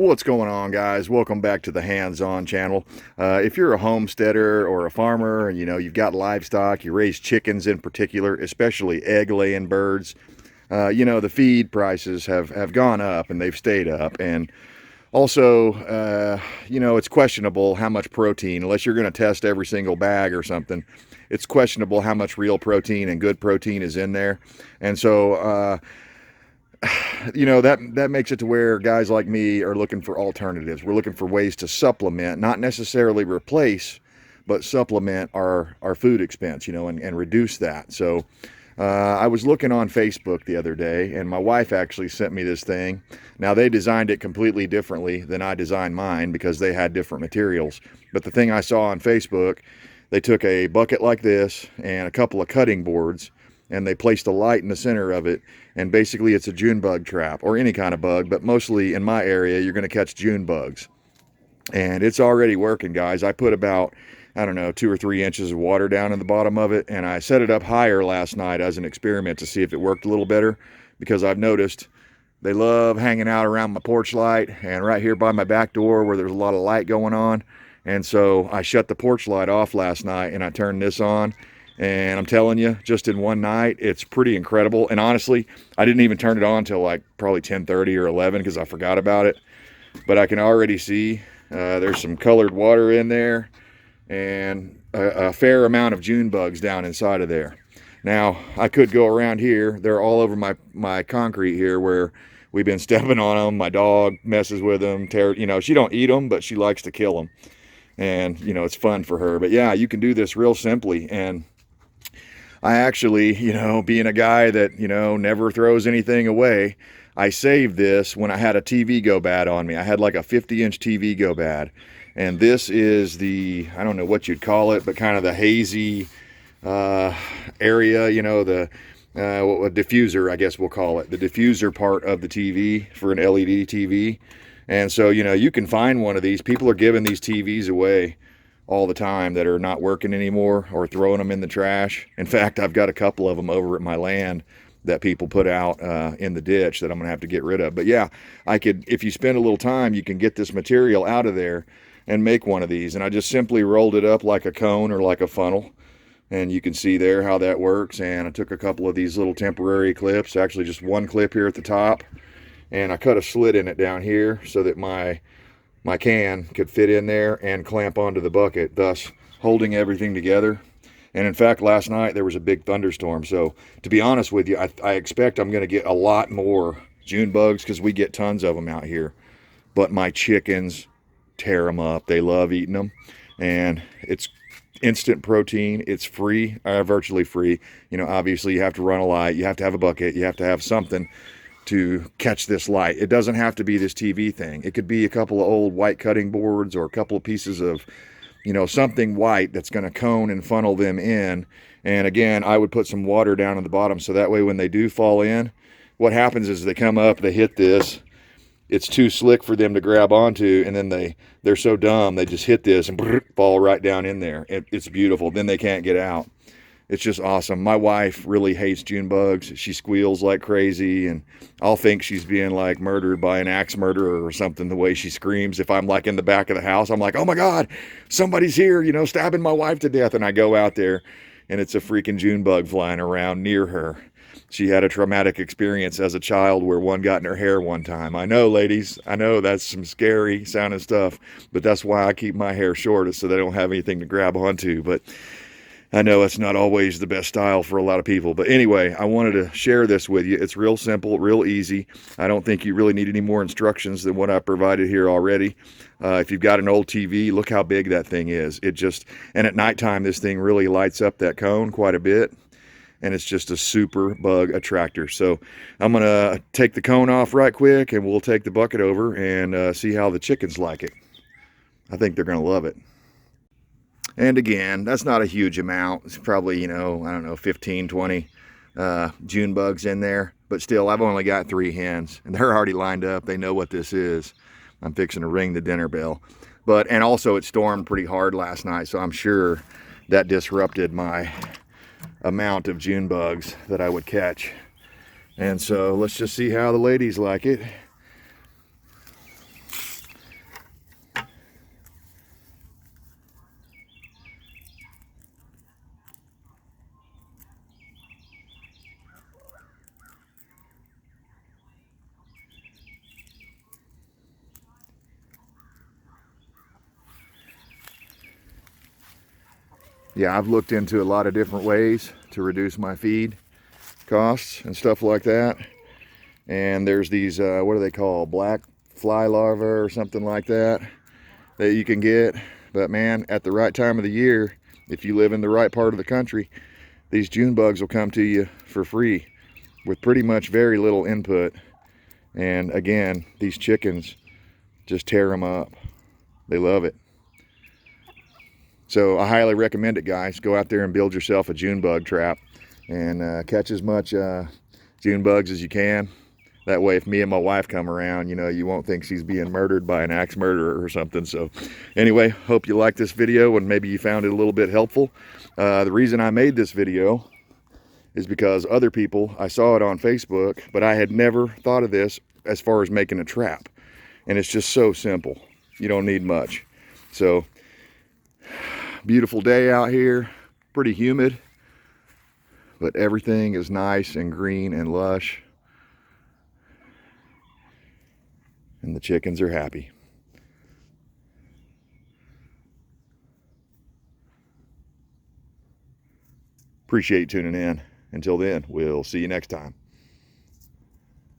What's going on, guys? Welcome back to the Hands-On channel. If you're a homesteader or a farmer and you've got livestock, you raise chickens in particular, especially egg-laying birds, the feed prices have gone up and they've stayed up. And also, it's questionable how much protein, unless you're going to test every single bag or something, it's questionable how much real protein and good protein is in there. And so, that makes it to where guys like me are looking for alternatives. We're looking for ways to supplement, not necessarily replace, but supplement our food expense, and reduce that. So I was looking on Facebook the other day, and my wife actually sent me this thing. Now, they designed it completely differently than I designed mine because they had different materials. But the thing I saw on Facebook, they took a bucket like this and a couple of cutting boards, and they placed a light in the center of it, and basically it's a June bug trap, or any kind of bug, but mostly in my area you're going to catch June bugs. And it's already working, guys. I put about, I don't know, 2 or 3 inches of water down in the bottom of it, and I set it up higher last night as an experiment to see if it worked a little better, because I've noticed they love hanging out around my porch light and right here by my back door where there's a lot of light going on. And so I shut the porch light off last night and I turned this on. And I'm telling you, just in one night, it's pretty incredible. And honestly, I didn't even turn it on until like probably 10:30 or 11 because I forgot about it. But I can already see there's some colored water in there and a fair amount of June bugs down inside of there. Now, I could go around here. They're all over my concrete here where we've been stepping on them. My dog messes with them. She don't eat them, but she likes to kill them. And, it's fun for her. But yeah, you can do this real simply. And I actually, being a guy that, never throws anything away, I saved this when I had a TV go bad on me. I had like a 50-inch TV go bad. And this is I don't know what you'd call it, but kind of the hazy area, the diffuser, I guess we'll call it. The diffuser part of the TV for an LED TV. And so, you can find one of these. People are giving these TVs away all the time that are not working anymore or throwing them in the trash. In fact, I've got a couple of them over at my land that people put out in the ditch that I'm gonna have to get rid of. But yeah, if you spend a little time, you can get this material out of there and make one of these. And I just simply rolled it up like a cone or like a funnel. And you can see there how that works. And I took a couple of these little temporary clips, actually just one clip here at the top. And I cut a slit in it down here so that my can could fit in there and clamp onto the bucket, thus holding everything together. And in fact, last night there was a big thunderstorm. So to be honest with you, I expect I'm going to get a lot more June bugs because we get tons of them out here. But my chickens tear them up. They love eating them. And it's instant protein. It's free, virtually free. Obviously you have to run a light. You have to have a bucket. You have to have something to catch this light. It doesn't have to be this TV thing. It could be a couple of old white cutting boards or a couple of pieces of, something white that's going to cone and funnel them in. And again, I would put some water down at the bottom so that way when they do fall in, what happens is they come up, they hit this, it's too slick for them to grab onto, and then they're so dumb, they just hit this and fall right down in there. It's beautiful. Then they can't get out. It's just awesome. My wife really hates June bugs. She squeals like crazy, and I'll think she's being like murdered by an axe murderer or something, the way she screams. If I'm like in the back of the house, I'm like, oh my God, somebody's here, stabbing my wife to death. And I go out there and it's a freaking June bug flying around near her. She had a traumatic experience as a child where one got in her hair one time. I know, ladies, I know that's some scary sounding stuff, but that's why I keep my hair short, so they don't have anything to grab onto. But I know it's not always the best style for a lot of people. But anyway, I wanted to share this with you. It's real simple, real easy. I don't think you really need any more instructions than what I provided here already. If you've got an old TV, look how big that thing is. And at nighttime, this thing really lights up that cone quite a bit. And it's just a super bug attractor. So I'm going to take the cone off right quick, and we'll take the bucket over and see how the chickens like it. I think they're going to love it. And again, that's not a huge amount. It's probably, I don't know, 15, 20 June bugs in there. But still, I've only got 3 hens, and they're already lined up. They know what this is. I'm fixing to ring the dinner bell. And also it stormed pretty hard last night, so I'm sure that disrupted my amount of June bugs that I would catch. And so let's just see how the ladies like it. yeah, I've looked into a lot of different ways to reduce my feed costs and stuff like that. And there's these, what do they call, black fly larvae or something like that you can get. But man, at the right time of the year, if you live in the right part of the country, these June bugs will come to you for free with pretty much very little input. And again, these chickens just tear them up. They love it. So I highly recommend it, guys. Go out there and build yourself a June bug trap and catch as much June bugs as you can. That way, if me and my wife come around, you know, you won't think she's being murdered by an axe murderer or something. So anyway, hope you liked this video and maybe you found it a little bit helpful. The reason I made this video is because other people, I saw it on Facebook, but I had never thought of this as far as making a trap. And it's just so simple. You don't need much. So, beautiful day out here, pretty humid, but everything is nice and green and lush. And the chickens are happy. Appreciate tuning in. Until then, we'll see you next time.